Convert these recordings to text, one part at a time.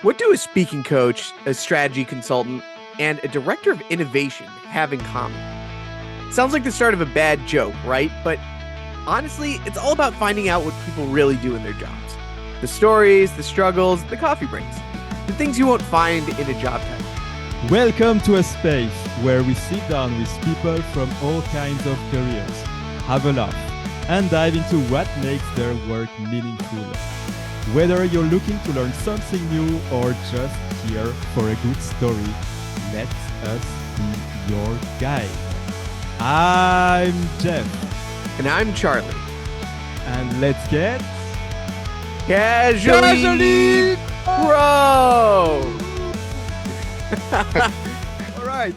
What do a speaking coach, a strategy consultant, and a director of innovation have in common? Sounds like the start of a bad joke, right? But honestly, it's all about finding out what people really do in their jobs. The stories, the struggles, the coffee breaks. The things you won't find in a job title. Welcome to a space where we sit down with people from all kinds of careers, have a laugh, and dive into what makes their work meaningful. Whether you're looking to learn something new or just here for a good story, let us be your guide. I'm Geoff. And I'm Charlie. And let's get Casually Pro! All right.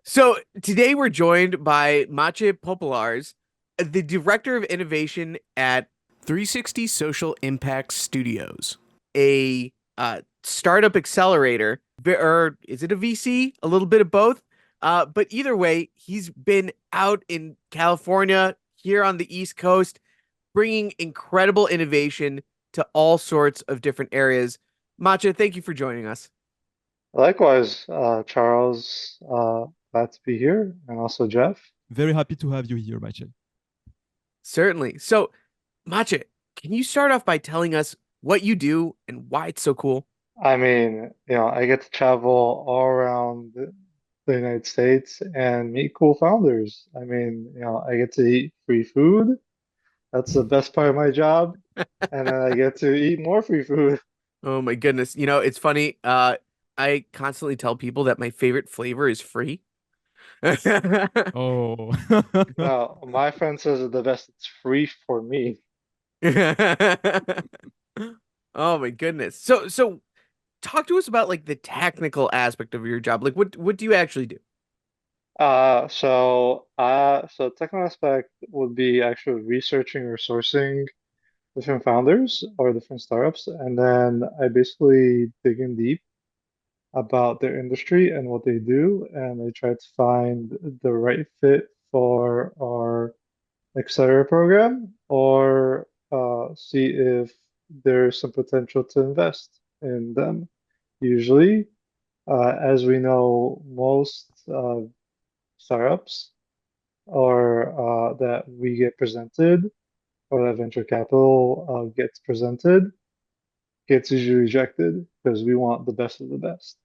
So today we're joined by Maciej Popielarz, the Director of Innovation at 360 Social Impact Studios, a startup accelerator, or is it a VC? A little bit of both. But either way, he's been out in California, here on the East Coast, bringing incredible innovation to all sorts of different areas. Maciej, thank you for joining us. Likewise, Charles, glad to be here, and also Geoff. Very happy to have you here, Maciej. Certainly. So, Maciej, can you start off by telling us what you do and why it's so cool? I mean, I get to travel all around the United States and meet cool founders. I mean, I get to eat free food. That's the best part of my job. And then I get to eat more free food. Oh my goodness. You know, it's funny. I constantly tell people that my favorite flavor is free. Oh. Now, my friend says that the best it's free for me. Oh my goodness. So talk to us about like the technical aspect of your job. Like what do you actually do? So technical aspect would be actually researching or sourcing different founders or different startups, and then I basically dig in deep about their industry and what they do, and I try to find the right fit for our accelerator program or see if there's some potential to invest in them. Usually, as we know, most startups or that we get presented or that venture capital gets presented gets usually rejected because we want the best of the best.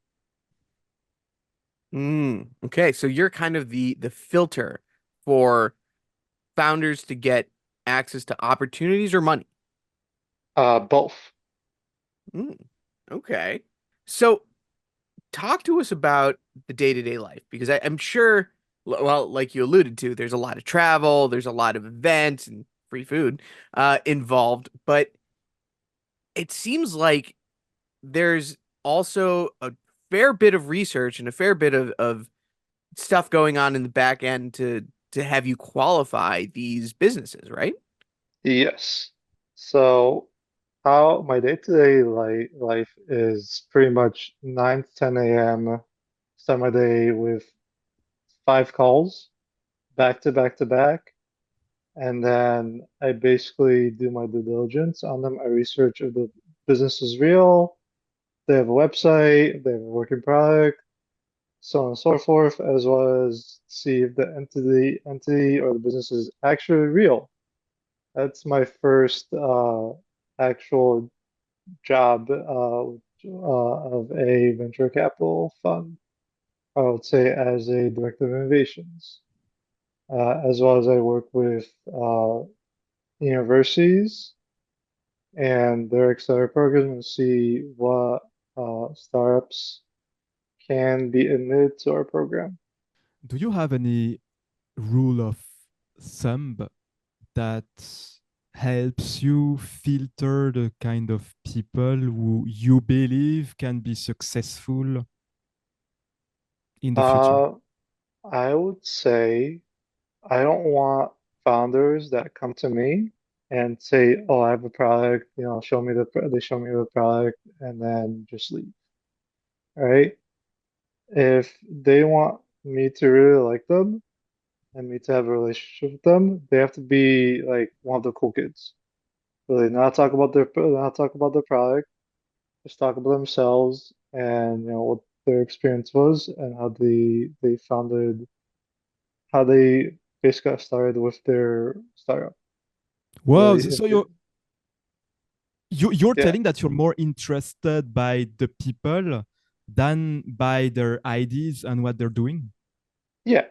Okay, so you're kind of the filter for founders to get access to opportunities or money. Both. Mm, okay. So talk to us about the day-to-day life because I'm sure, well, like you alluded to, there's a lot of travel, there's a lot of events and free food involved, but it seems like there's also a fair bit of research and a fair bit of stuff going on in the back end to have you qualify these businesses, right? Yes. So how my day-to-day life is pretty much 9 to 10 a.m. Start my day with 5 calls back to back to back. And then I basically do my due diligence on them. I research if the business is real, they have a website, they have a working product, so on and so forth, as well as see if the entity or the business is actually real. That's my first actual job of a venture capital fund, I would say, as a director of innovations, as well as I work with universities and their accelerator programs to see what startups can be admitted to our program. Do you have any rule of thumb that helps you filter the kind of people who you believe can be successful in the future? Uh, I would say I don't want founders that come to me and say, "Oh, I have a product, show me they show me the product and then just leave." Right? If they want me to really like them and me to have a relationship with them, they have to be like one of the cool kids. Really, not talk about their product, just talk about themselves and what their experience was and how they founded how they basically got started with their startup. Wow. Really, So you're yeah, telling that you're more interested by the people than by their ideas and what they're doing? yeah,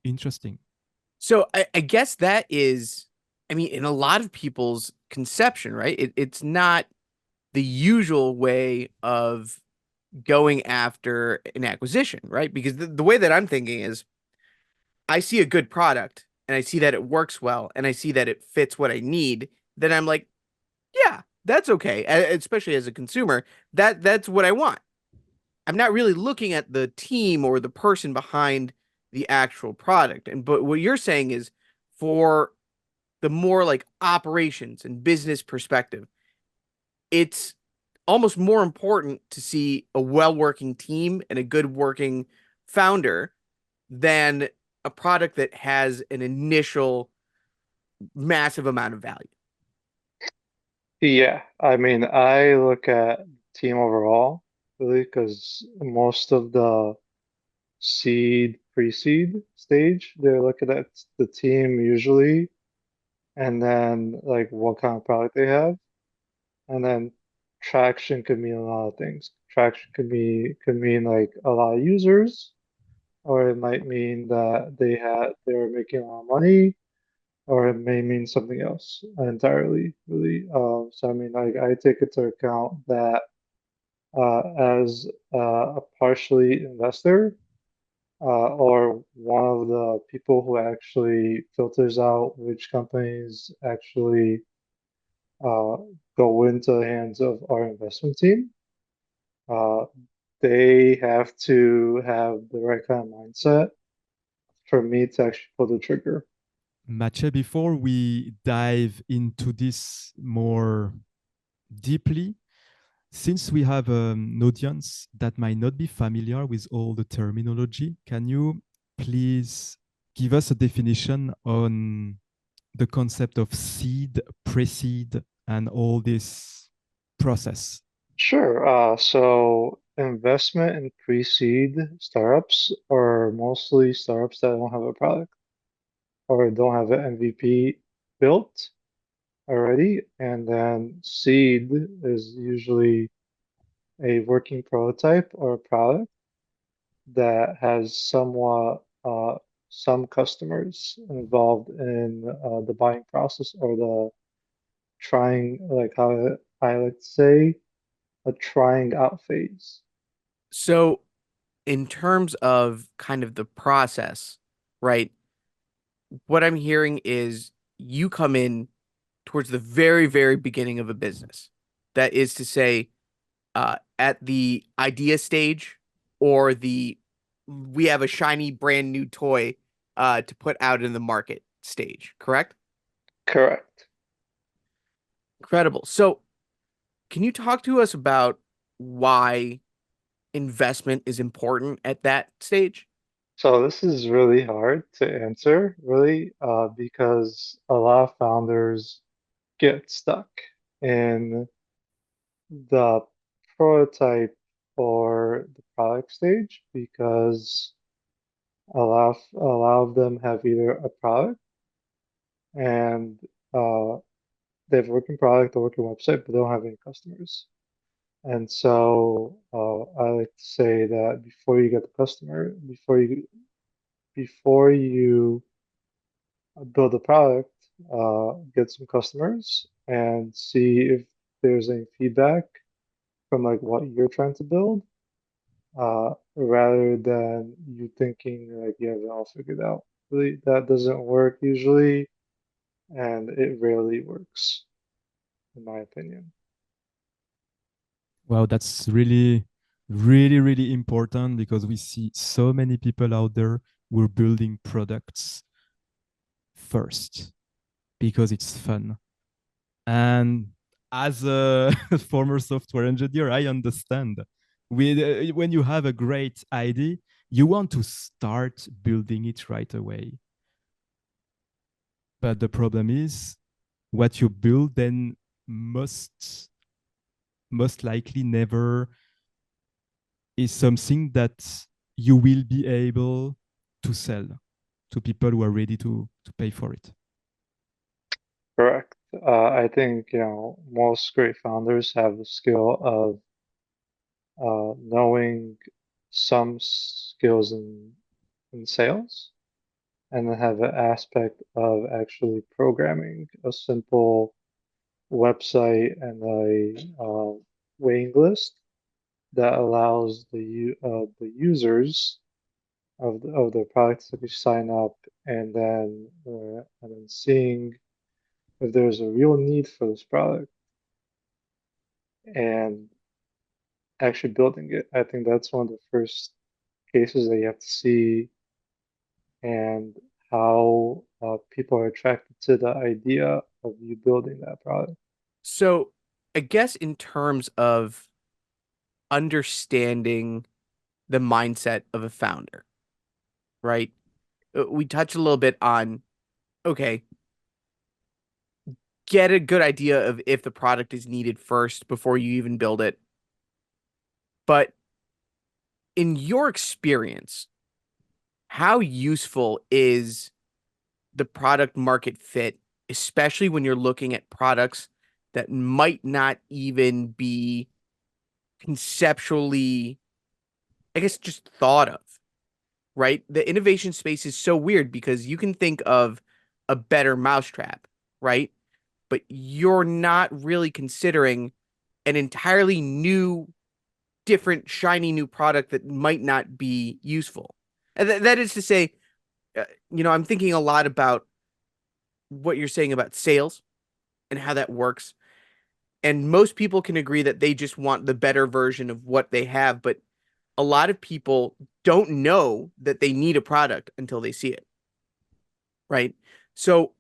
Interesting. So I guess that is, I mean, in a lot of people's conception, right? It's not the usual way of going after an acquisition, right? Because the way that I'm thinking is I see a good product and I see that it works well and I see that it fits what I need, then I'm like, yeah, that's okay. Especially as a consumer, that's what I want. I'm not really looking at the team or the person behind the actual product. And but what you're saying is for the more like operations and business perspective, it's almost more important to see a well-working team and a good working founder than a product that has an initial massive amount of value. yeah. I mean, I look at team overall really because most of the seed, pre-seed stage, they're looking at the team usually, and then like what kind of product they have, and then traction could mean a lot of things. Traction could mean like a lot of users, or it might mean that they were making a lot of money, or it may mean something else entirely, really. So I mean, like I take into account that as a partially investor, or one of the people who actually filters out which companies actually uh, go into the hands of our investment team. Uh, they have to have the right kind of mindset for me to actually pull the trigger. Maciej, before we dive into this more deeply, since we have an audience that might not be familiar with all the terminology, can you please give us a definition on the concept of seed, pre-seed, and all this process? Sure. So investment in pre-seed startups are mostly startups that don't have a product or don't have an MVP built already. And then seed is usually a working prototype or a product that has somewhat some customers involved in the buying process or the trying, like how I like to say, a trying out phase. So, in terms of kind of the process, right? What I'm hearing is you come in towards the very, very beginning of a business. That is to say, at the idea stage or the we have a shiny brand new toy to put out in the market stage, correct? Correct. Incredible. So, can you talk to us about why investment is important at that stage? So this is really hard to answer, really, because a lot of founders get stuck in the prototype or the product stage because a lot of them have either a product and uh, they have a working product, a working website, but they don't have any customers. And so I like to say that before you get the customer, before you build a product, get some customers and see if there's any feedback from like what you're trying to build, rather than you thinking like you have it all figured out. Really, that doesn't work usually, and it rarely works, in my opinion. Wow, that's really, really, really important because we see so many people out there who are building products first because it's fun. And as a former software engineer, I understand. When you have a great idea, you want to start building it right away. But the problem is what you build then must most likely never is something that you will be able to sell to people who are ready to pay for it. Correct. I think, most great founders have the skill of knowing some skills in sales, and then have an aspect of actually programming a simple website and a waiting list that allows the users of the products to sign up, and then seeing if there's a real need for this product and actually building it. I think that's one of the first cases that you have to see, and how people are attracted to the idea of you building that product. So, I guess in terms of understanding the mindset of a founder, right? We touched a little bit on, okay, get a good idea of if the product is needed first before you even build it. But in your experience, how useful is the product market fit, especially when you're looking at products that might not even be conceptually, I guess, just thought of, right? The innovation space is so weird because you can think of a better mousetrap, right? But you're not really considering an entirely new, different, shiny new product that might not be useful. And that is to say, I'm thinking a lot about what you're saying about sales and how that works. And most people can agree that they just want the better version of what they have, but a lot of people don't know that they need a product until they see it, right? So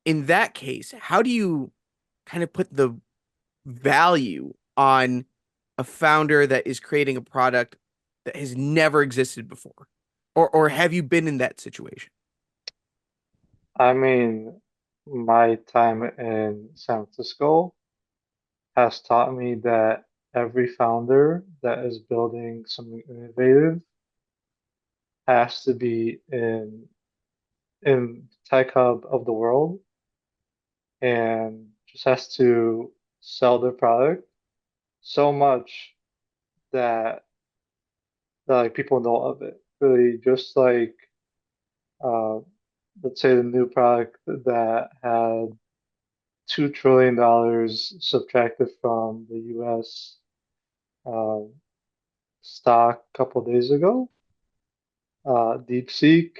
in that case, how do you kind of put the value on a founder that is creating a product that has never existed before? Or have you been in that situation? I mean, my time in San Francisco has taught me that every founder that is building something innovative has to be in tech hub of the world, and just has to sell their product so much that like people know of it. Really, just like uh, let's say the new product that had $2 trillion subtracted from the U.S. Um, stock a couple of days ago. DeepSeek.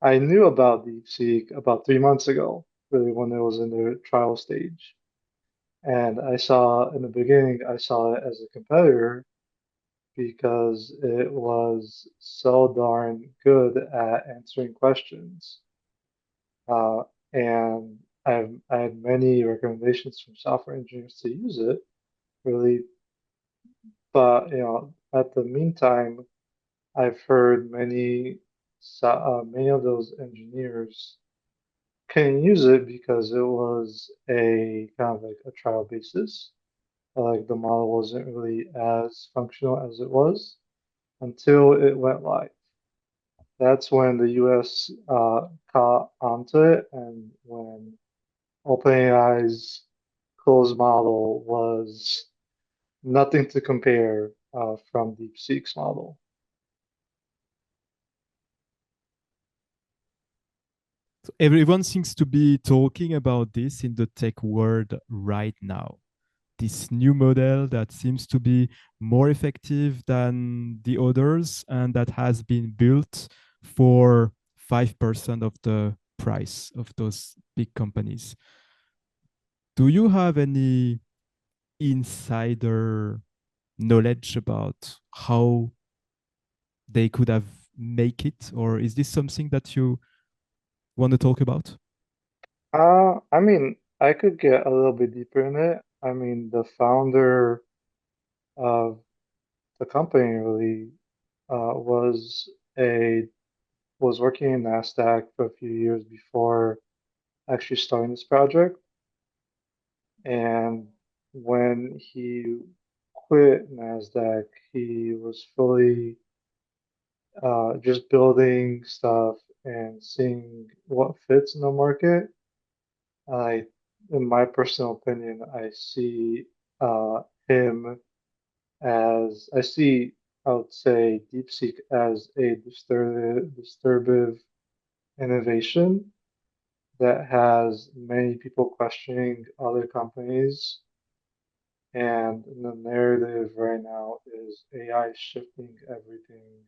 I knew about DeepSeek about 3 months ago, really, when it was in the trial stage. And I saw in the beginning, I saw it as a competitor because it was so darn good at answering questions. Uh, and I had many recommendations from software engineers to use it, really. But at the meantime, I've heard many of those engineers couldn't use it because it was a kind of like a trial basis. Like the model wasn't really as functional as it was until it went live. That's when the US caught onto it, and when OpenAI's closed model was nothing to compare from DeepSeek's model. So everyone seems to be talking about this in the tech world right now. This new model that seems to be more effective than the others and that has been built for 5% of the price of those big companies. Do you have any insider knowledge about how they could have make it, or is this something that you want to talk about? I mean, I could get a little bit deeper in it. I mean, the founder of the company really was a was working in NASDAQ for a few years before actually starting this project. And when he quit NASDAQ, he was fully just building stuff and seeing what fits in the market. I, in my personal opinion, I see him as I would say, DeepSeek as a disturbive innovation that has many people questioning other companies. And the narrative right now is AI shifting everything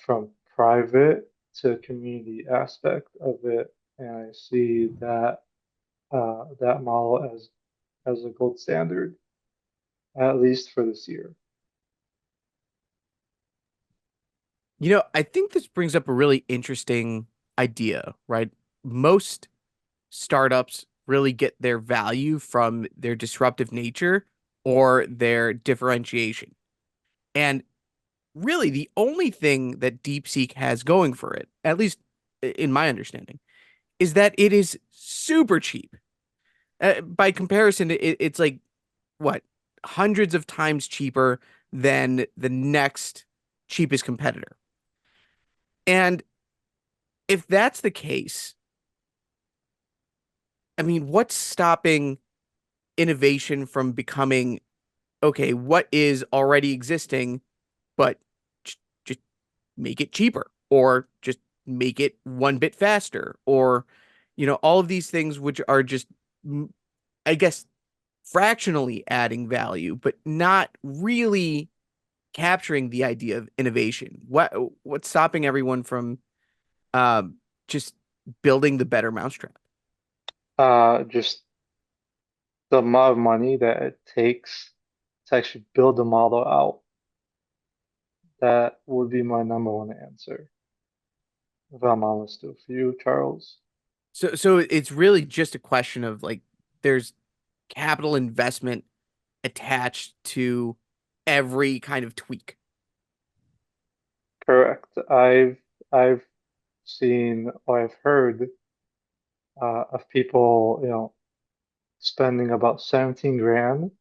from private to community aspect of it. And I see that model as a gold standard, at least for this year. I think this brings up a really interesting idea, right? Most startups really get their value from their disruptive nature or their differentiation. And really, the only thing that DeepSeek has going for it, at least in my understanding, is that it is super cheap. By comparison, it's like what, hundreds of times cheaper than the next cheapest competitor. And if that's the case, I mean, what's stopping innovation from becoming okay, what is already existing, but just make it cheaper or just make it one bit faster or, all of these things which are just, I guess, fractionally adding value, but not really capturing the idea of innovation. What's stopping everyone from just building the better mousetrap? Just the amount of money that it takes to actually build the model out. That would be my number one answer, if I'm honest with you, Charles. So it's really just a question of like there's capital investment attached to every kind of tweak. Correct. I've seen or I've heard of people, spending about 17 grand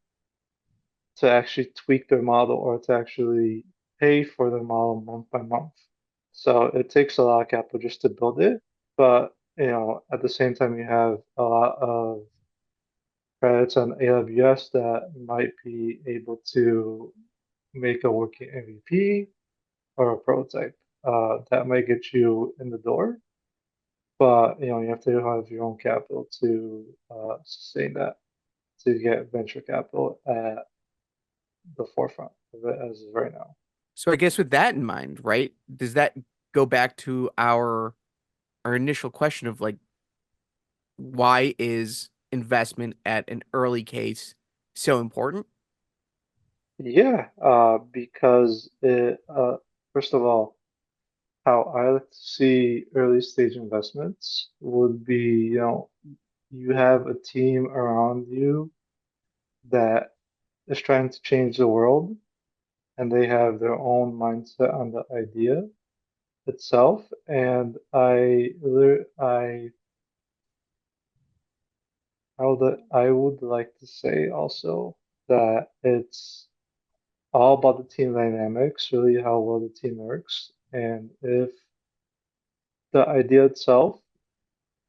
to actually tweak their model or to actually pay for their model month by month. So it takes a lot of capital just to build it, but at the same time you have a lot of credits on AWS that might be able to make a working MVP or a prototype. That might get you in the door, but you have to have your own capital to sustain that, to get venture capital at the forefront of it as of right now. So I guess with that in mind, right, does that go back to our initial question of like why is investment at an early case so important? Yeah, because first of all, how I like to see early stage investments would be, you have a team around you that is trying to change the world, and they have their own mindset on the idea itself. And I would like to say also that it's all about the team dynamics, really how well the team works, and if the idea itself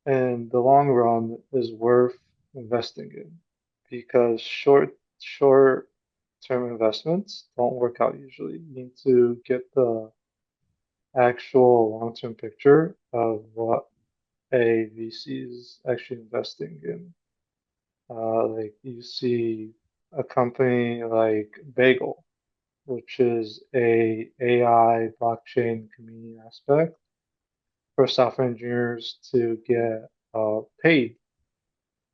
in the long run is worth investing in, because short term investments don't work out usually. You need to get the actual long term picture of what a VC is actually investing in. Like you see a company like Bagel, which is a AI blockchain community aspect for software engineers to get paid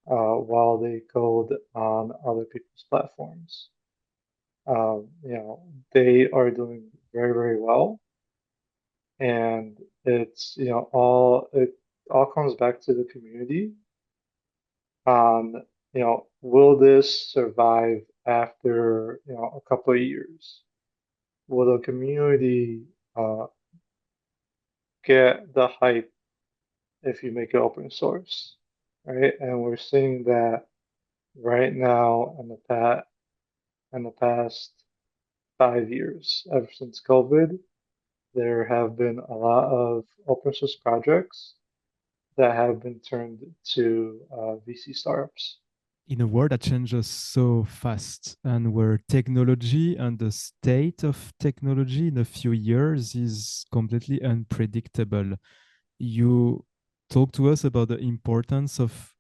while they code on other people's platforms. They are doing very, very well, and it all comes back to the community on, will this survive after, a couple of years? Will the community uh, get the hype if you make it open source, right? And we're seeing that right now and in the past 5 years, ever since COVID, there have been a lot of open source projects that have been turned to VC startups. In a world that changes so fast and where technology and the state of technology in a few years is completely unpredictable, you talk to us about the importance of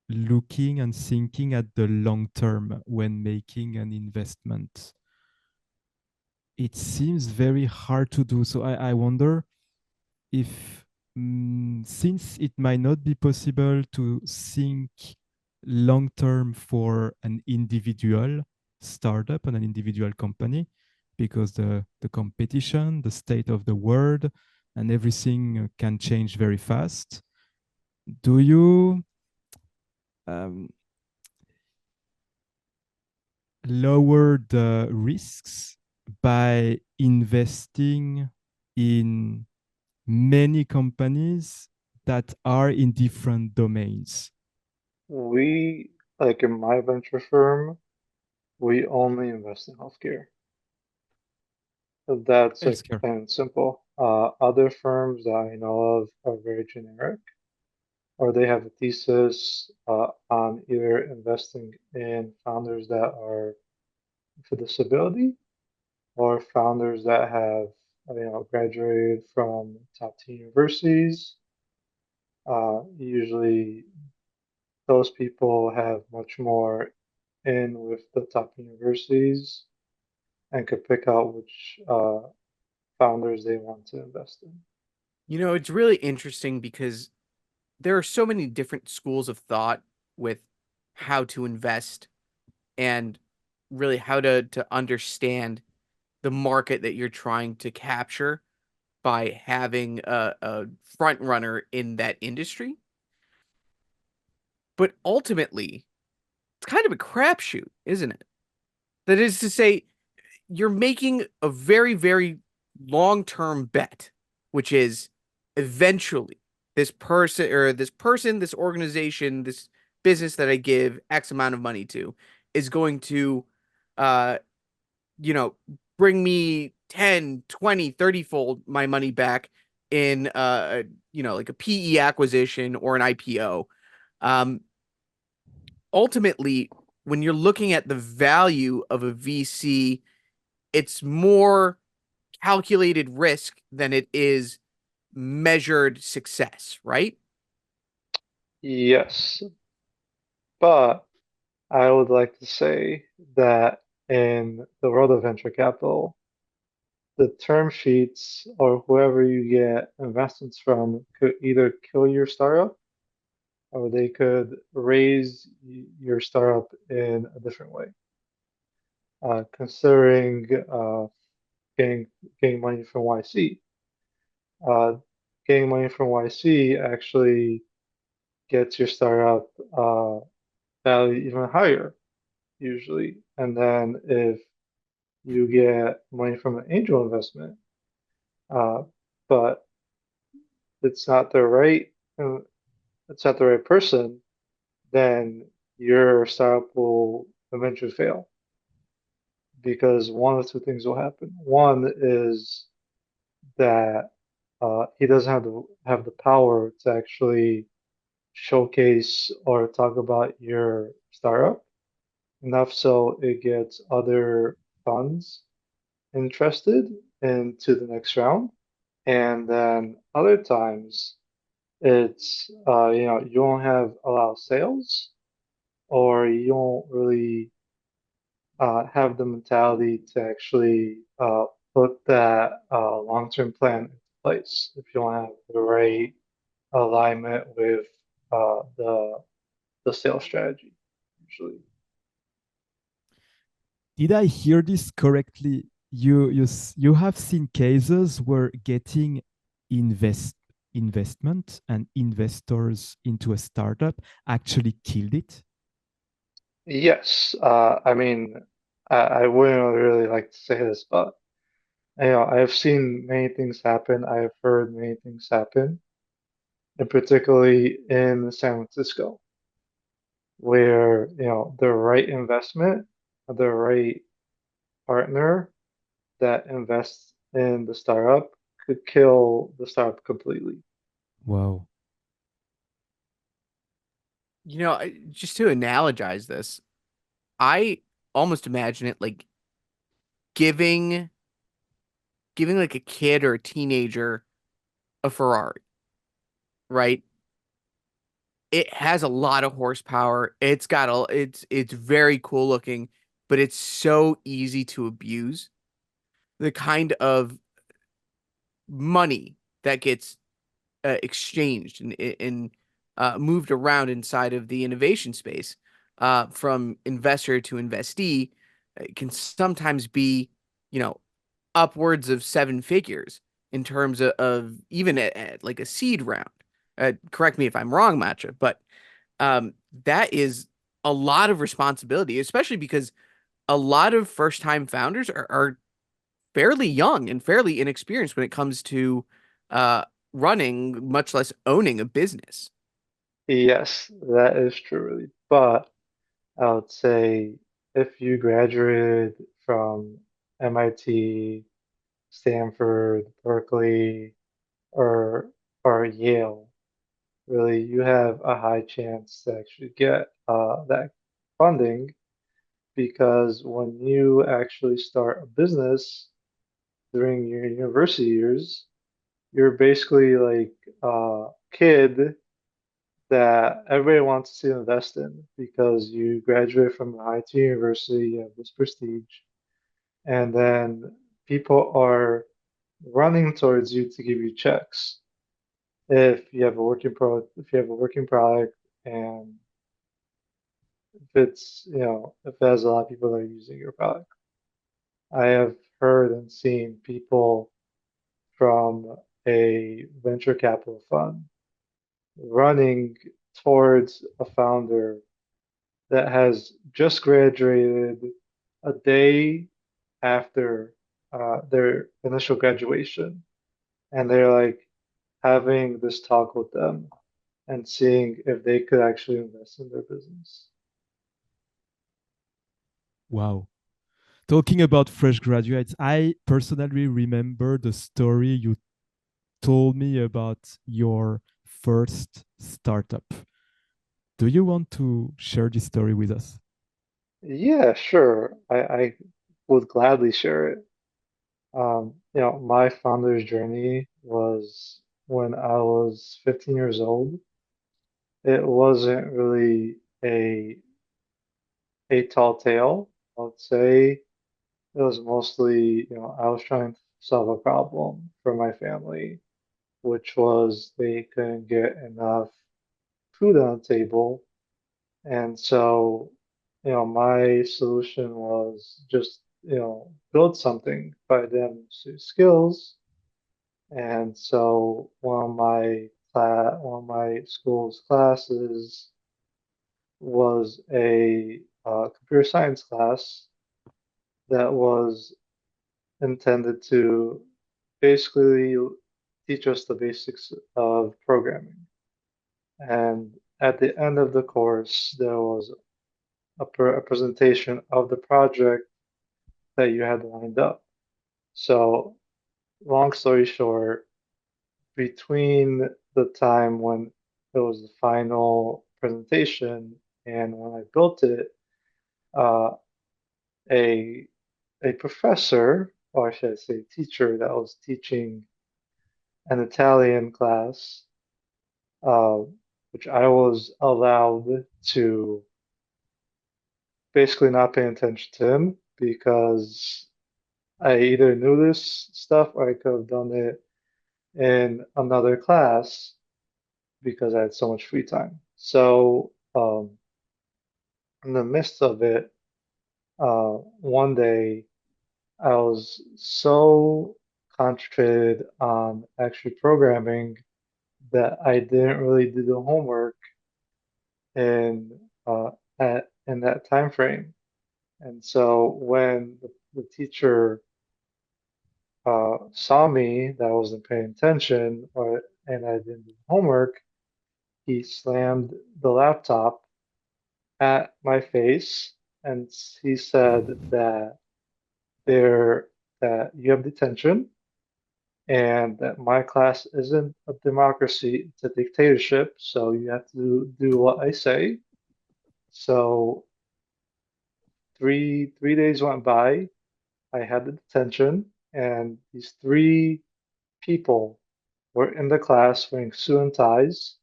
looking and thinking at the long term when making an investment. It seems very hard to do. So I wonder if, since it might not be possible to think long term for an individual startup and an individual company, because the competition, the state of the world, and everything can change very fast. Do you um, lower the risks by investing in many companies that are in different domains? We, like in my venture firm, we only invest in healthcare. That's like Healthcare. plain and simple. Other firms that I know of are very generic, or they have a thesis on either investing in founders that are for disability or founders that have graduated from top tier universities. Usually, those people have much more in with the top universities and could pick out which founders they want to invest in. It's really interesting because there are so many different schools of thought with how to invest and really how to understand the market that you're trying to capture by having a front runner in that industry. But ultimately, it's kind of a crapshoot, isn't it? That is to say, you're making a very, very long-term bet, which is eventually this organization, this business that I give X amount of money to is going to, uh, you know, bring me 10, 20, 30 fold my money back in, like a PE acquisition or an IPO. Um, Ultimately, when you're looking at the value of a VC, it's more calculated risk than it is measured success, right? Yes, but I would like to say that in the world of venture capital, the term sheets or whoever you get investments from could either kill your startup or they could raise your startup in a different way. Considering getting getting money from YC, uh, getting money from YC actually gets your startup value even higher usually. And then if you get money from an angel investment, uh, but it's not the right uh, it's not the right person, then your startup will eventually fail because one of two things will happen. One is that he doesn't have the power to actually showcase or talk about your startup enough so it gets other funds interested into the next round. And then other times it's you won't have a lot of sales or you don't really have the mentality to actually put that long-term plan into place if you want to have the right alignment with the sales strategy usually. Did I hear this correctly? You have seen cases where getting investment and investors into a startup actually killed it. Yes, I mean, I wouldn't really like to say this, but I've seen many things happen. I've heard many things happen, and particularly in San Francisco. where, the right investment, the right partner that invests in the startup could kill the startup completely. Wow. Just to analogize this, I almost imagine it like giving giving like a kid or a teenager a Ferrari, right? It has a lot of horsepower. It's very cool looking, but it's so easy to abuse. The kind of money that gets exchanged and moved around inside of the innovation space from investor to investee can sometimes be, you know, upwards of seven figures in terms of even at like a seed round. Correct me if I'm wrong, Matcha, but that is a lot of responsibility, especially because a lot of first-time founders are fairly young and fairly inexperienced when it comes to uh, running, much less owning a business. Yes, that is true, really. But I would say if you graduated from MIT, Stanford, Berkeley, or Yale, really, you have a high chance to actually get that funding because when you actually start a business during your university years, you're basically like a kid that everybody wants to invest in because you graduate from a high tier university, you have this prestige, and then people are running towards you to give you checks if you have a working product and if it has a lot of people that are using your product. I have heard and seen people from a venture capital fund running towards a founder that has just graduated a day after their initial graduation, and they're like having this talk with them and seeing if they could actually invest in their business. Wow. Talking about fresh graduates, I personally remember the story you told me about your first startup. Do you want to share this story with us? Yeah, sure. I would gladly share it. My founder's journey was when I was 15 years old. It wasn't really a tall tale, I would say. It was mostly, I was trying to solve a problem for my family, which was they couldn't get enough food on the table. And so, my solution was just, build something by them skills. And so one of my school's classes was a computer science class that was intended to basically teach us the basics of programming. And at the end of the course, there was a presentation of the project that you had lined up. So, long story short, between the time when it was the final presentation and when I built it, uh, a a professor, or should I say teacher, that was teaching an Italian class, uh, which I was allowed to basically not pay attention to him because I either knew this stuff or I could have done it in another class because I had so much free time. So, in the midst of it, one day I was so concentrated on actually programming that I didn't really do the homework in in that time frame. And so when the teacher saw me that I wasn't paying attention or and I didn't do the homework, he slammed the laptop at my face, and he said that there that you have detention and that my class isn't a democracy, it's a dictatorship, so you have to do what I say. So three days went by. I had the detention, and these three people were in the class wearing suit and ties,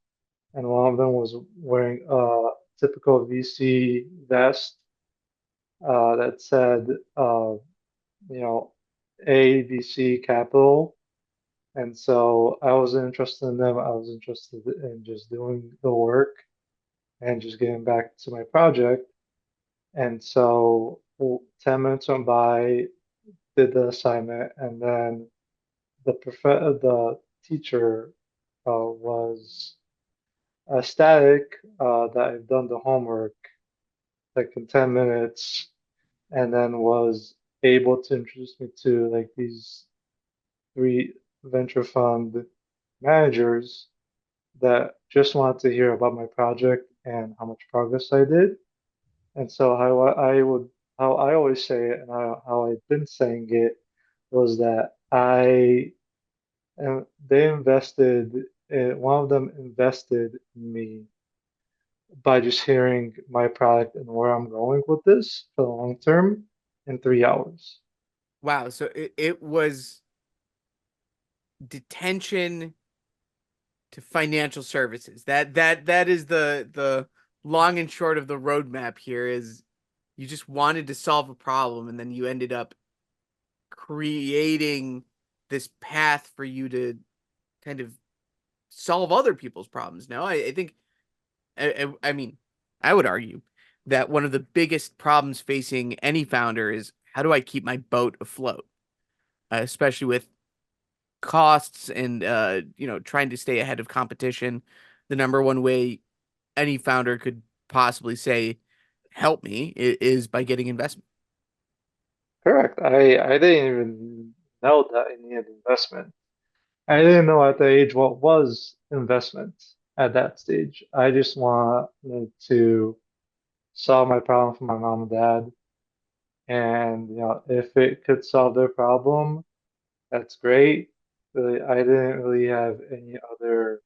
and one of them was wearing a typical VC vest that said, you know, ABC Capital. And so I wasn't interested in them. I was interested in just doing the work and just getting back to my project. And so 10 minutes went by, did the assignment, and then the teacher was ecstatic that I've done the homework like in 10 minutes, and then was able to introduce me to like these three venture fund managers that just wanted to hear about my project and how much progress I did. And so how I always say it and how I've been saying it was that they invested, one of them invested in me by just hearing my product and where I'm going with this for the long term in 3 hours. Wow. So it was detention to financial services. That is the long and short of the roadmap here is you just wanted to solve a problem and then you ended up creating this path for you to kind of solve other people's problems. No, I think I mean, I would argue that one of the biggest problems facing any founder is how do I keep my boat afloat, especially with costs and trying to stay ahead of competition. The number one way any founder could possibly say help me is by getting investment. Correct. I didn't even know that I needed investment. I didn't know at the age what was investment at that stage. I just wanted to solve my problem for my mom and dad. And if it could solve their problem, that's great. Really, I didn't really have any other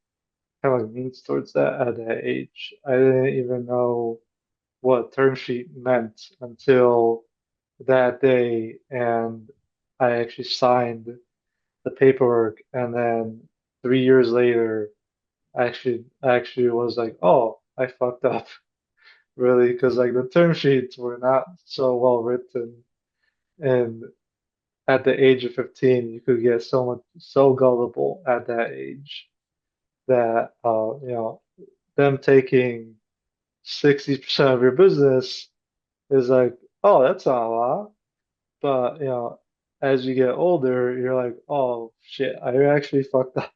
kind of like means towards that at that age. I didn't even know what term sheet meant until that day, and I actually signed the paperwork, and then 3 years later, I actually was like, oh, I fucked up, really, because like the term sheets were not so well written, and at the age of 15, you could get so gullible at that age that them taking 60% of your business is like, oh, that's not a lot. But as you get older, you're like, oh shit, I actually fucked up.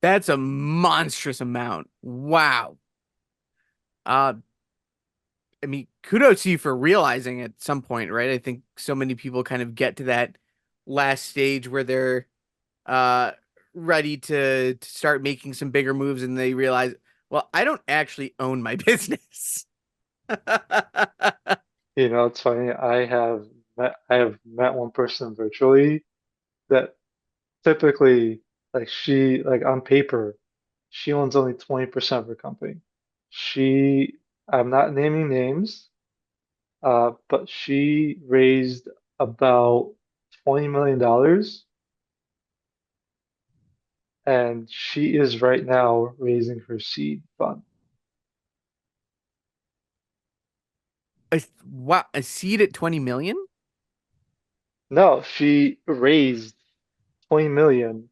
That's a monstrous amount. Wow. Uh, I mean, kudos to you for realizing at some point, right? I think so many people kind of get to that last stage where they're uh ready to start making some bigger moves and they realize, well, I don't actually own my business. It's funny. I have met one person virtually that typically, like on paper, she owns only 20% of her company. She, I'm not naming names, but she raised about $20 million, and she is right now raising her seed fund. Wow, a seed at 20 million? No, she raised 20 million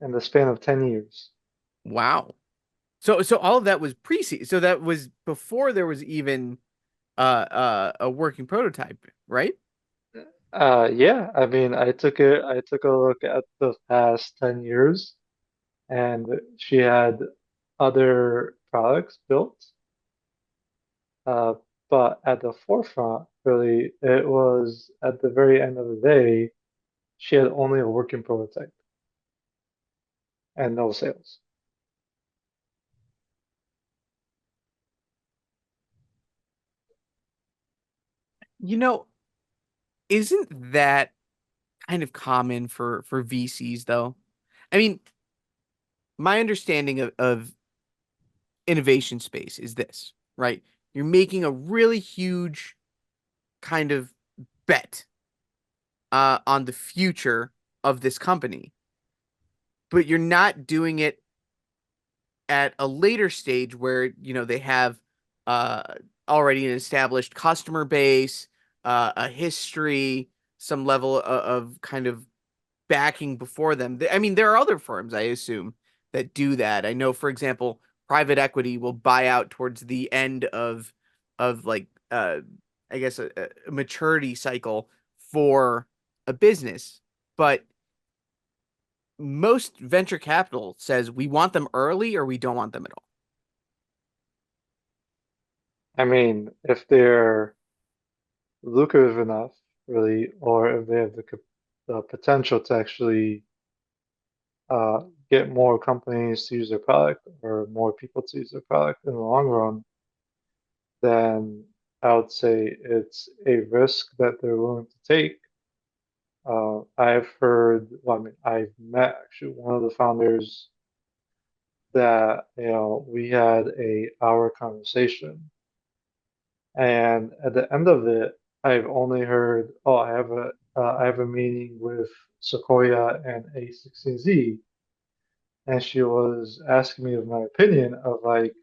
in the span of 10 years. Wow. So all of that was pre-seed. So that was before there was even a working prototype, right? Yeah, I mean, I took a look at the past 10 years, and she had other products built, uh, but at the forefront, really, it was at the very end of the day, she had only a working prototype and no sales. You know, isn't that kind of common for VCs though? I mean, my understanding of innovation space is this, right? You're making a really huge kind of bet on the future of this company, but you're not doing it at a later stage where they have uh, already an established customer base, a history, some level of kind of backing before them. I mean, there are other firms, I assume, that do that. I know, for example, private equity will buy out towards the end of like I guess a maturity cycle for a business, but most venture capital says we want them early or we don't want them at all. I mean, if they're lucrative enough, really, or if they have the potential to actually uh, get more companies to use their product or more people to use their product in the long run, then I would say it's a risk that they're willing to take. I've heard, well, I mean, I've met actually one of the founders that, we had a hour conversation. And at the end of it, I've only heard, oh, I have a meeting with Sequoia and A16Z, and she was asking me of my opinion of like,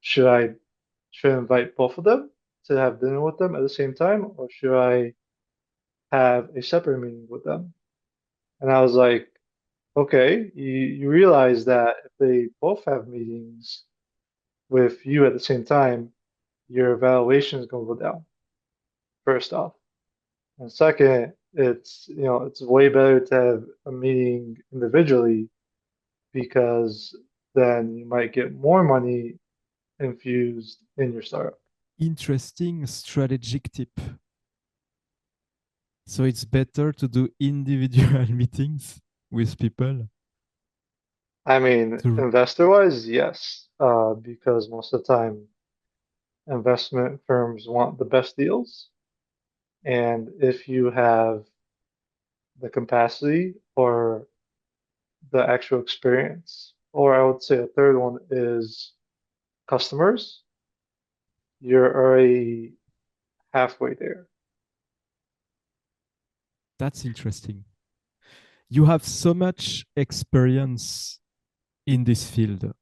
should I should I invite both of them to have dinner with them at the same time, or should I have a separate meeting with them? And I was like, okay, you realize that if they both have meetings with you at the same time, your valuation is going to go down, first off. And second, it's way better to have a meeting individually because then you might get more money infused in your startup. Interesting strategic tip. So it's better to do individual meetings with people I mean, to investor-wise, yes, because most of the time investment firms want the best deals. And if you have the capacity or the actual experience, or I would say a third one is customers, you're already halfway there. that's interesting. You have so much experience in this field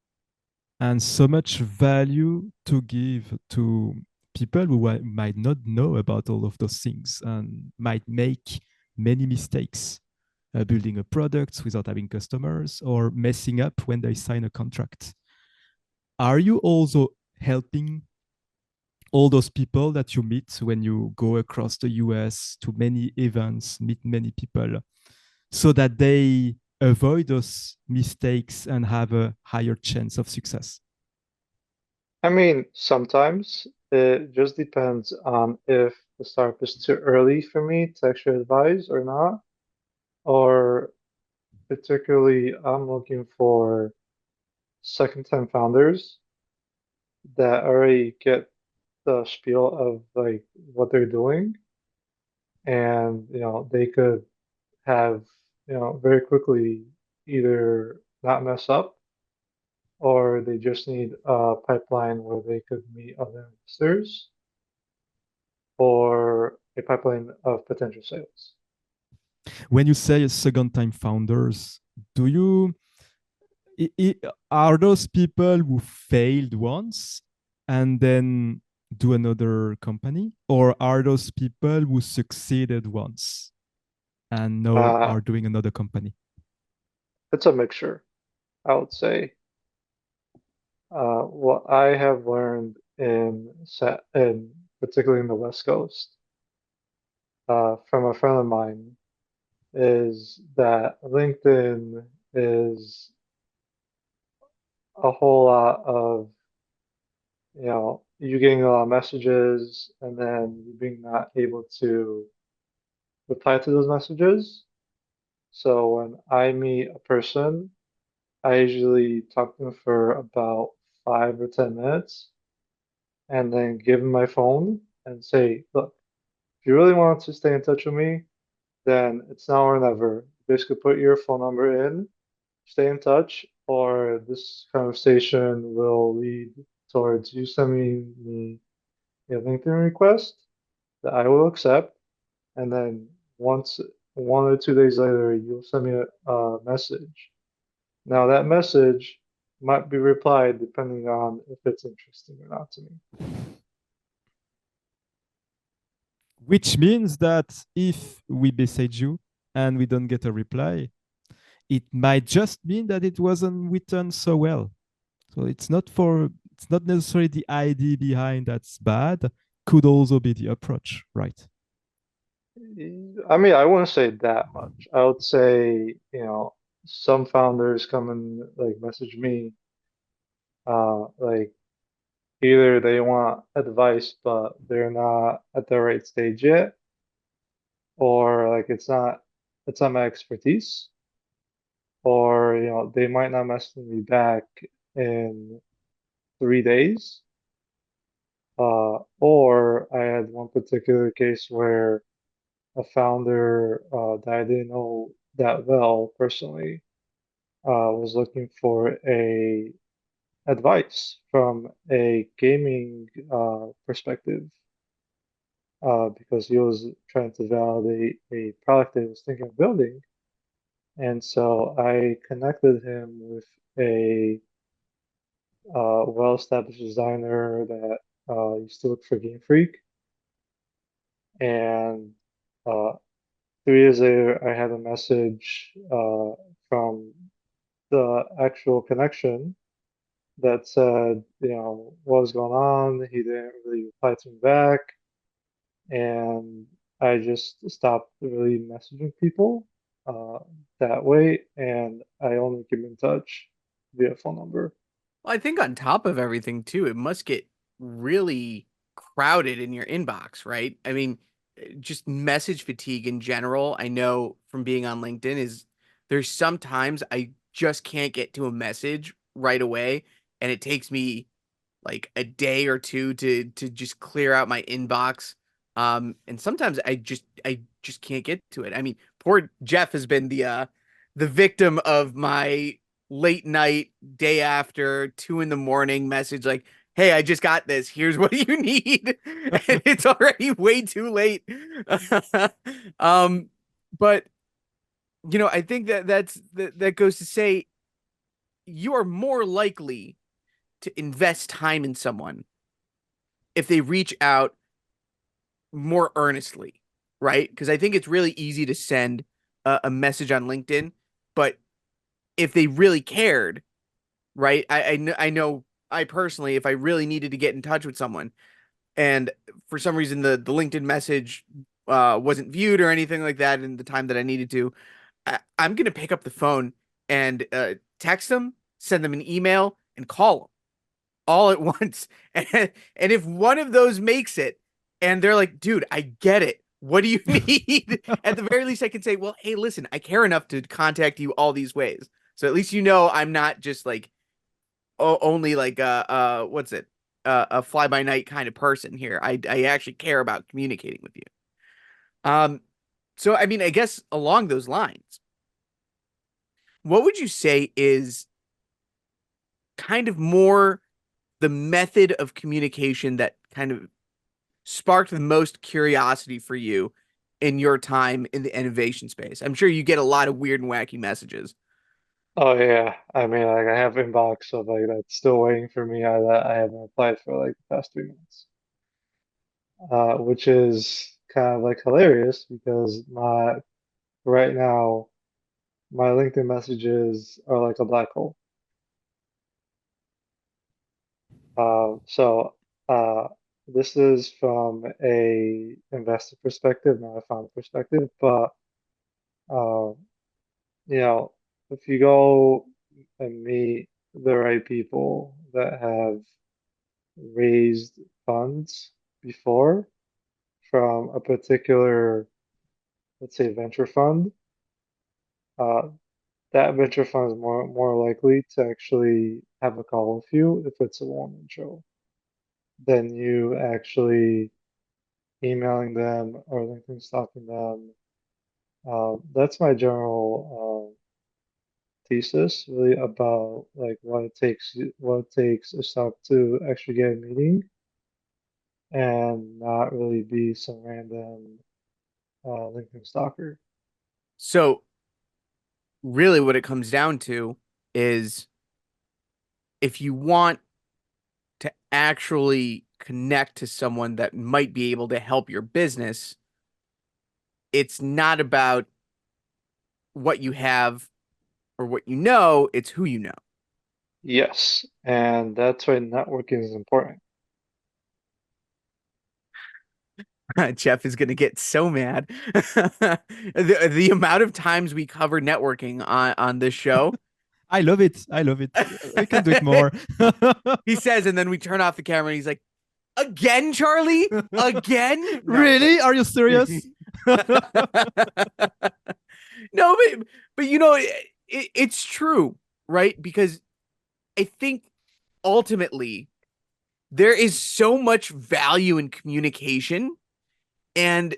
and so much value to give to people who might not know about all of those things and might make many mistakes building a product without having customers or messing up when they sign a contract. Are you also helping all those people that you meet when you go across the US to many events, meet many people, so that they avoid those mistakes and have a higher chance of success? I mean, sometimes it just depends on if the startup is too early for me to actually advise or not, or particularly I'm looking for second-time founders that already get the spiel of like what they're doing, and they could have very quickly either not mess up or they just need a pipeline where they could meet other investors or a pipeline of potential sales. When you say second time founders, do you are those people who failed once and then do another company, or are those people who succeeded once and now Uh, are doing another company? it's a mixture, I would say. What I have learned in particularly in the West Coast, from a friend of mine, is that LinkedIn is a whole lot of you getting a lot of messages and then you being not able to reply to those messages. So when I meet a person, I usually talk to them for about 5 or 10 minutes and then give them my phone and say, look, If you really want to stay in touch with me, then it's now or never. Basically, put your phone number in, stay in touch, or this conversation will lead towards you sending me a LinkedIn request that I will accept, and then once 1 or 2 days later, you'll send me a message. Now that message might be replied depending on if it's interesting or not to me. Which means that if we message you and we don't get a reply, it might just mean that it wasn't written so well. So it's not necessarily the idea behind that's bad, could also be the approach, right? I mean, I wouldn't say that much. I would say, some founders come and like message me, like either they want advice, but they're not at the right stage yet, or like it's not my expertise, or they might not message me back in 3 days. Or I had one particular case where a founder that I didn't know that well personally was looking for a advice from a gaming perspective because he was trying to validate a product that he was thinking of building. And so I connected him with a well-established designer that used to work for Game Freak. And uh, 3 years later, I had a message from the actual connection that said, what was going on. He didn't really reply to me back. And I just stopped really messaging people uh, that way. And I only keep in touch via phone number. Well, I think on top of everything too, it must get really crowded in your inbox, right? I mean, just message fatigue in general. I know from being on LinkedIn is there's sometimes I just can't get to a message right away, and it takes me like a day or two to just clear out my inbox. And sometimes I just can't get to it. I mean, poor Geoff has been the victim of my late night, day after, 2 in the morning message like, "Hey, I just got this. Here's what you need," and it's already way too late. um, but I think that goes to say you are more likely to invest time in someone if they reach out more earnestly, right? Because I think it's really easy to send a message on LinkedIn, but if they really cared, right? I know I personally, if I really needed to get in touch with someone, and for some reason the LinkedIn message wasn't viewed or anything like that in the time that I needed to, I'm gonna pick up the phone and text them, send them an email, and call them all at once. And if one of those makes it and they're like, dude, I get it. What do you need? At the very least, I can say, well, hey, listen, I care enough to contact you all these ways. So at least I'm not just like only like what's it? A fly by night kind of person here. I actually care about communicating with you. Um, so I mean, I guess along those lines, what would you say is kind of more the method of communication that kind of sparked the most curiosity for you in your time in the innovation space? I'm sure you get a lot of weird and wacky messages. Oh yeah, I mean, like I have inbox of like that's still waiting for me that I haven't applied for like the past 3 months, which is kind of like hilarious because my right now my LinkedIn messages are like a black hole. So uh, this is from a investor perspective, not a founder perspective, but uh, you know, if you go and meet the right people that have raised funds before from a particular, let's say, venture fund, uh, that venture fund is more likely to actually have a call with you if it's a warm intro than you actually emailing them or LinkedIn stalking them. That's my general thesis, really about like what it takes a startup to actually get a meeting and not really be some random LinkedIn stalker. So really what it comes down to is if you want to actually connect to someone that might be able to help your business, it's not about what you have or what you know, it's who you know. Yes, and that's why networking is important. Geoff is going to get so mad. The amount of times we cover networking on this show. I love it. I love it. We can do it more. He says, and then we turn off the camera and he's like, again, Charlie? Again? No, but Really? Are you serious? no, but you know, it's true, right? Because I think ultimately there is so much value in communication. And,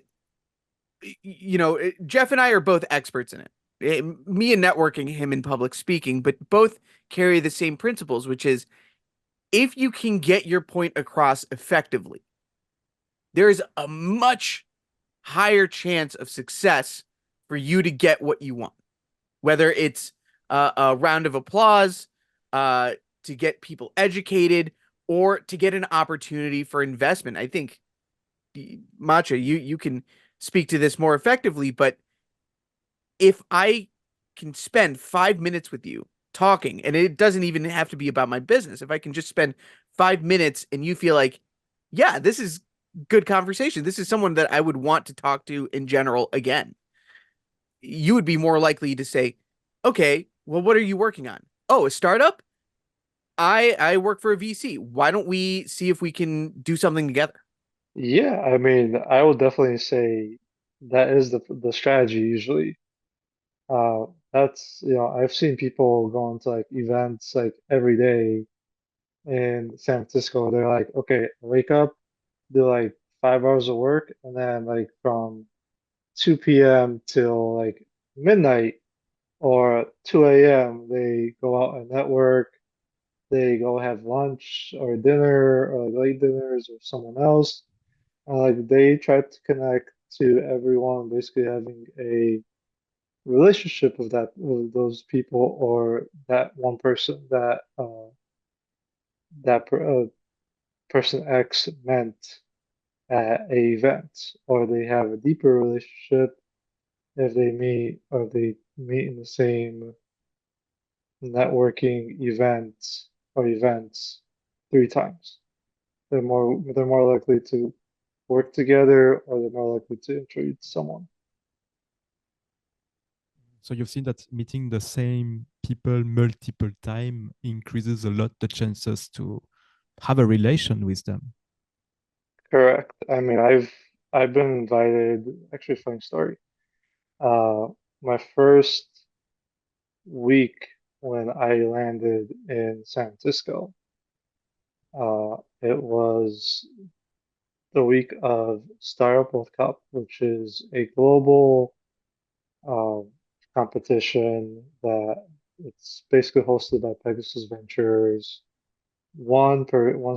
you know, Geoff and I are both experts in it. Me in networking, him in public speaking, but both carry the same principles, which is if you can get your point across effectively, there is a much higher chance of success for you to get what you want, whether it's a round of applause, uh, to get people educated, or to get an opportunity for investment. I think, Matcha, you can speak to this more effectively, but if I can spend 5 minutes with you talking, and it doesn't even have to be about my business, if I can just spend 5 minutes and you feel like, yeah, this is good conversation, this is someone that I would want to talk to in general again, you would be more likely to say, okay, well, what are you working on? Oh, a startup? I work for a VC. Why don't we see if we can do something together? Yeah, I mean, I would definitely say that is the strategy usually. Uh, that's, I've seen people going to like events like every day in San Francisco. They're like, okay, wake up, do like 5 hours of work, and then like from 2 p.m. till like midnight or 2 a.m. they go out and network. They go have lunch or dinner or like late dinners with someone else. Like they try to connect to everyone, basically having a relationship with with those people or that one person that person X meant at a event, or they have a deeper relationship if they meet or they meet in the same networking event or events 3 times. They're more likely to work together or they're more likely to introduce someone. So you've seen that meeting the same people multiple time increases a lot the chances to have a relation with them. Correct. I mean, I've been invited, actually funny story. Uh, my first week when I landed in San Francisco, it was the week of Startup World Cup, which is a global um, competition that it's basically hosted by Pegasus Ventures. One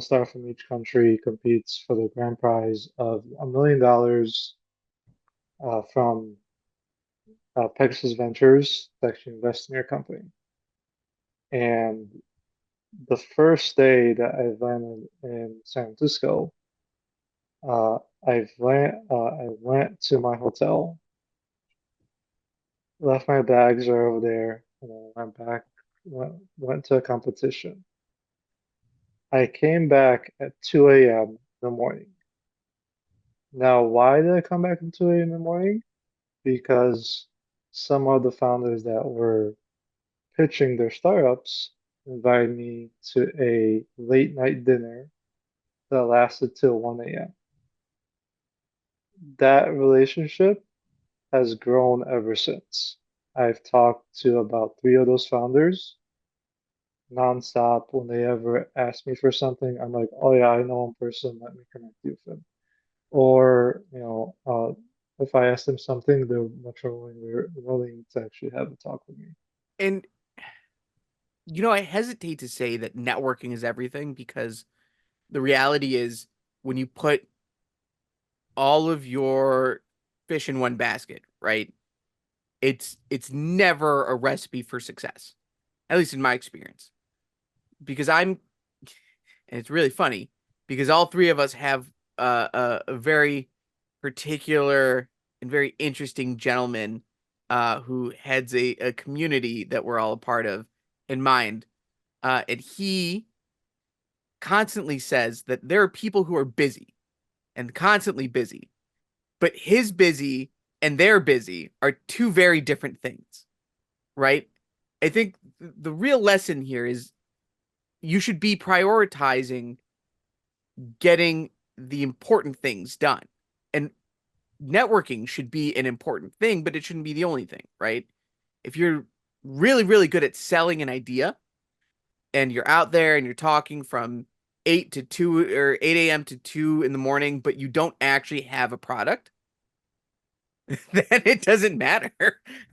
star from each country competes for the grand prize of $1 million from Pegasus Ventures to actually invest in your company. And the first day that I landed in San Francisco, uh, I went to my hotel, left my bags right over there, and then went back, went to a competition. I came back at 2 a.m. in the morning. Now, why did I come back at 2 a.m. in the morning? Because some of the founders that were pitching their startups invited me to a late night dinner that lasted till 1 a.m. That relationship has grown ever since. I've talked to about three of those founders nonstop. When they ever ask me for something, I'm like, oh yeah, I know one person, let me connect you with him. or if I ask them something, they're much more willing to actually have a talk with me. And I hesitate to say that networking is everything because the reality is when you put all of your fish in one basket, right? It's never a recipe for success, at least in my experience. Because and it's really funny because all three of us have a very particular and very interesting gentleman who heads a community that we're all a part of in mind. And he constantly says that there are people who are busy and constantly busy, but his busy and their busy are two very different things, right? I think the real lesson here is you should be prioritizing getting the important things done. And networking should be an important thing, but it shouldn't be the only thing, right? If you're really, really good at selling an idea and you're out there and you're talking from 8 to 2 or 8 a.m. to 2 in the morning, but you don't actually have a product, then it doesn't matter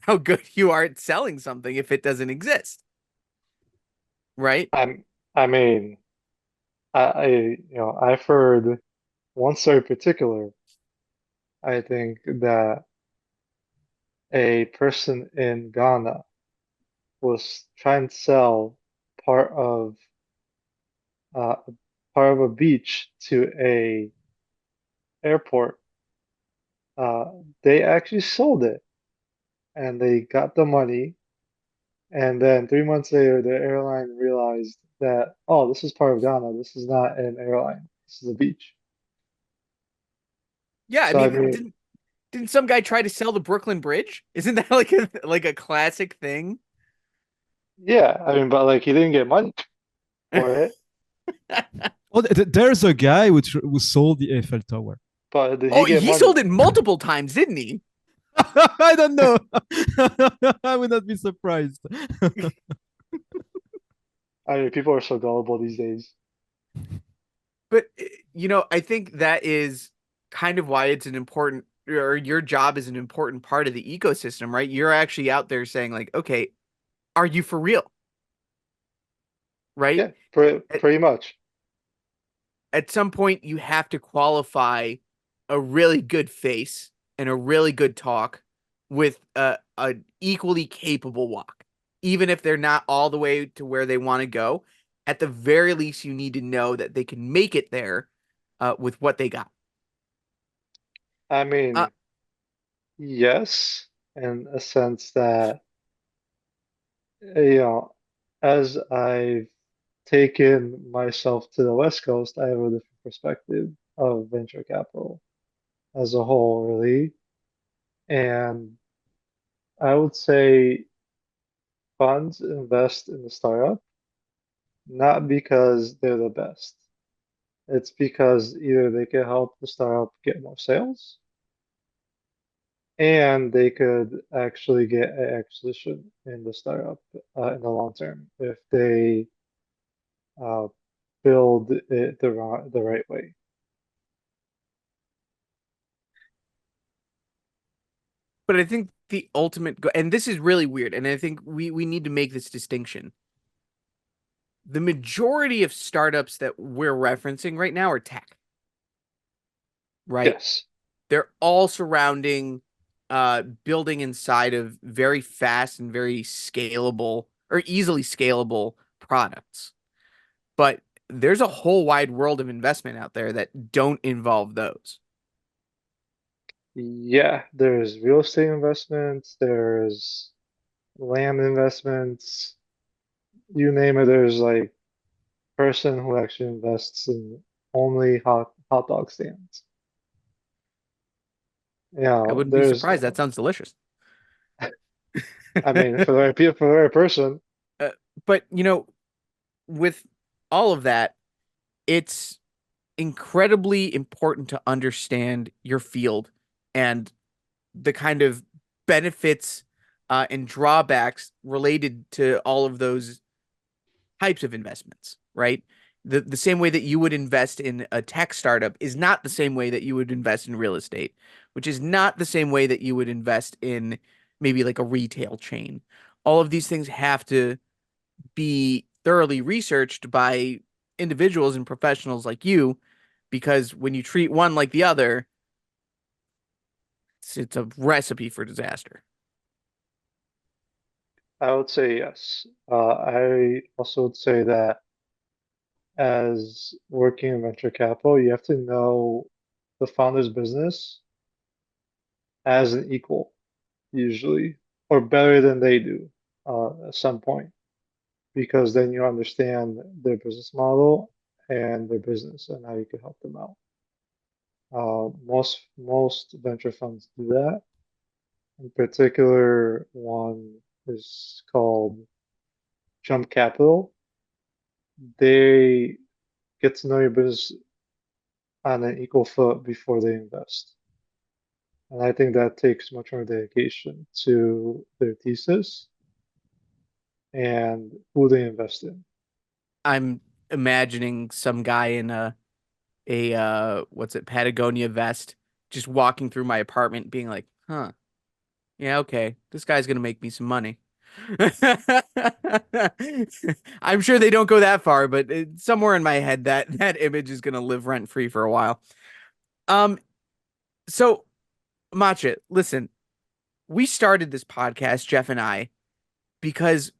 how good you are at selling something if it doesn't exist, right? I'm, I mean, I've heard one story in particular. I think that a person in Ghana was trying to sell part of uh, part of a beach to a airport. Uh, they actually sold it, and they got the money. And then 3 months later, the airline realized that, oh, this is part of Ghana. This is not an airline. This is a beach. Yeah, I So I mean, mean, didn't some guy try to sell the Brooklyn Bridge? Isn't that like a classic thing? yeah, I mean, but like he didn't get money for it. Oh, there's a guy who sold the Eiffel Tower. But did he Oh, get he money? sold it multiple times, didn't he? I don't know. I would not be surprised. I mean, people are so gullible these days. But I think that is kind of why it's an important or your job is an important part of the ecosystem, right? You're actually out there saying like, okay, are you for real? Right? Yeah, At, pretty much. at some point you have to qualify a really good face and a really good talk with a equally capable walk. Even if they're not all the way to where they want to go, at the very least you need to know that they can make it there with what they got. I Uh, mean, yes, in a sense that, you know, as I've taken myself to the West Coast, I have a different perspective of venture capital as a whole, really. And I would say funds invest in the startup, not because they're the best. It's because either they can help the startup get more sales, and they could actually get an acquisition in the startup in the long term if they uh, build it the right way. but I think the ultimate and this is really weird, and I think we need to make this distinction. The majority of startups that we're referencing right now are tech, right? Yes. They're all surrounding building inside of very fast and very scalable or easily scalable products. But there's a whole wide world of investment out there that don't involve those. Yeah, there's real estate investments, there's land investments, you name it, there's like person who actually invests in only hot dog stands. I wouldn't be There's surprised. That sounds delicious. I mean for the right people, for the right person, Uh, but with all of that, it's incredibly important to understand your field and the kind of benefits and drawbacks related to all of those types of investments, right? The same way that you would invest in a tech startup is not the same way that you would invest in real estate, which is not the same way that you would invest in maybe like a retail chain. All of these things have to be thoroughly researched by individuals and professionals like you, because when you treat one like the other, it's a recipe for disaster. I would say yes. I also would say that as working in venture capital, you have to know the founder's business as an equal, usually, or better than they do at some point, because then you understand their business model and their business and how you can help them out. Most venture funds do that. In particular, one is called Jump Capital. They get to know your business on an equal foot before they invest. And I think that takes much more dedication to their thesis and who they invest in. I'm imagining some guy in a what's it, Patagonia vest just walking through my apartment being like, "Huh. Yeah, okay. This guy's gonna make me some money." I'm sure they don't go that far, but somewhere in my head that image is gonna live rent free for a while. Um, so Matcha, listen, we started this podcast, Geoff and I, because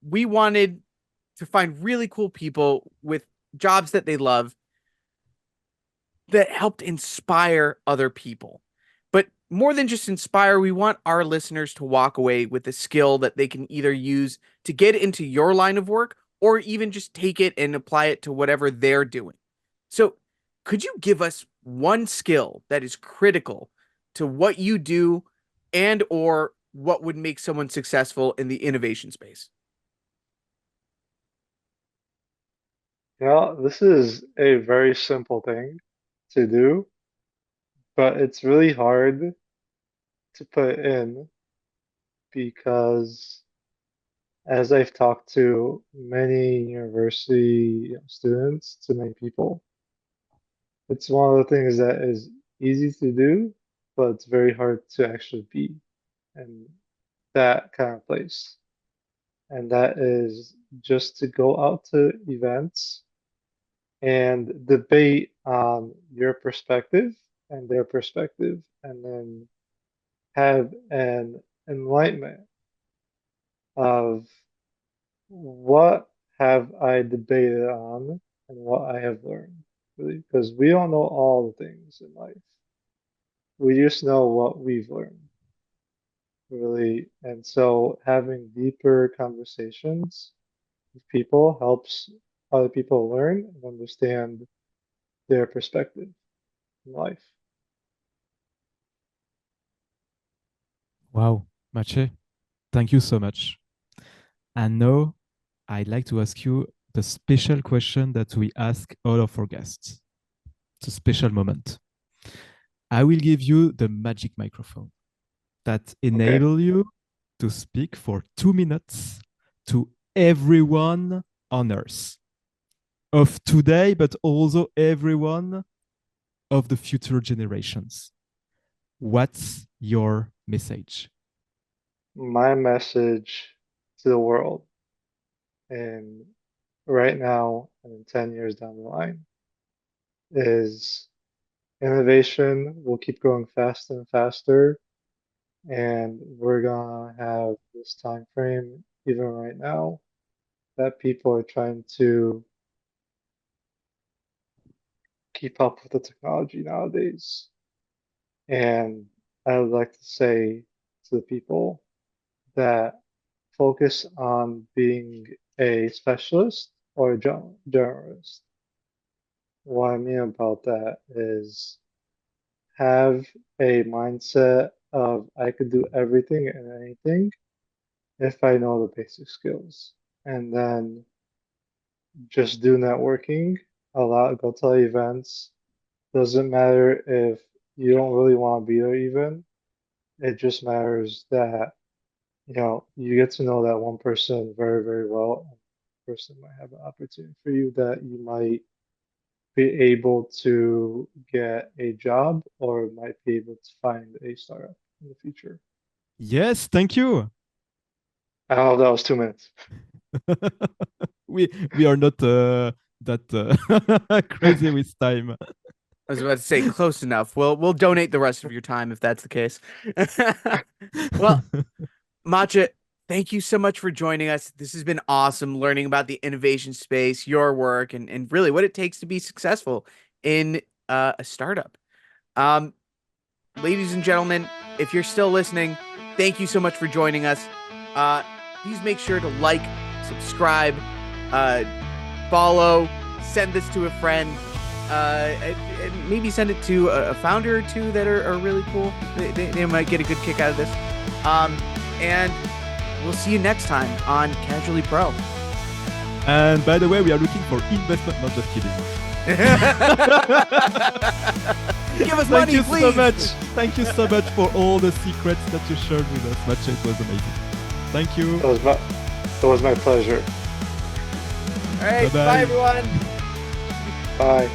we wanted to find really cool people with jobs that they love that helped inspire other people. But more than just inspire, we want our listeners to walk away with a skill that they can either use to get into your line of work or even just take it and apply it to whatever they're doing. So, could you give us one skill that is critical to what you do and or what would make someone successful in the innovation space? Yeah, this is a very simple thing to do, but it's really hard to put in because as I've talked to many university students, to many people, it's one of the things that is easy to do, but it's very hard to actually be in that kind of place. And that is just to go out to events and debate on your perspective and their perspective, and then have an enlightenment of what have I debated on and what I have learned, really, because we don't know all the things in life. We just know what we've learned, really. And so having deeper conversations with people helps other people learn and understand their perspective in life. Wow, Maciej, thank you so much. And now I'd like to ask you the special question that we ask all of our guests. It's a special moment. I will give you the magic microphone that Okay. enable you to speak for 2 minutes to everyone on earth of today, but also everyone of the future generations. What's your message? My message to the world, and right now and 10 years down the line, is innovation will keep growing faster and faster, and we're gonna have this time frame even right now that people are trying to keep up with the technology nowadays. And I would like to say to the people that focus on being a specialist or a generalist. What I mean about that is have a mindset of I could do everything and anything if I know the basic skills. And then just do networking, go to events. Doesn't matter if you don't really want to be there even. It just matters that, you get to know that one person very, very well. person might have an opportunity for you that you might be able to get a job or might be able to find a startup in the future. Yes, thank you. I don't know if that was 2 minutes. We are not that crazy with time. I was about to say close enough. We'll donate the rest of your time if that's the case. Well, Maciej, thank you so much for joining us. This has been awesome learning about the innovation space, your work, and really what it takes to be successful in a startup. Um, Ladies and gentlemen, if you're still listening, thank you so much for joining us. Please make sure to like, subscribe, follow, send this to a friend, and maybe send it to a founder or two that are really cool. They might get a good kick out of this. And we'll see you next time on Casually Pro. And by the way, we are looking for investment, not just kidding. Give us Thank money, you please. so much. Thank you so much for all the secrets that you shared with us, Maciej. It was amazing. Thank you. It was my pleasure. All right, Bye-bye. bye everyone. Bye.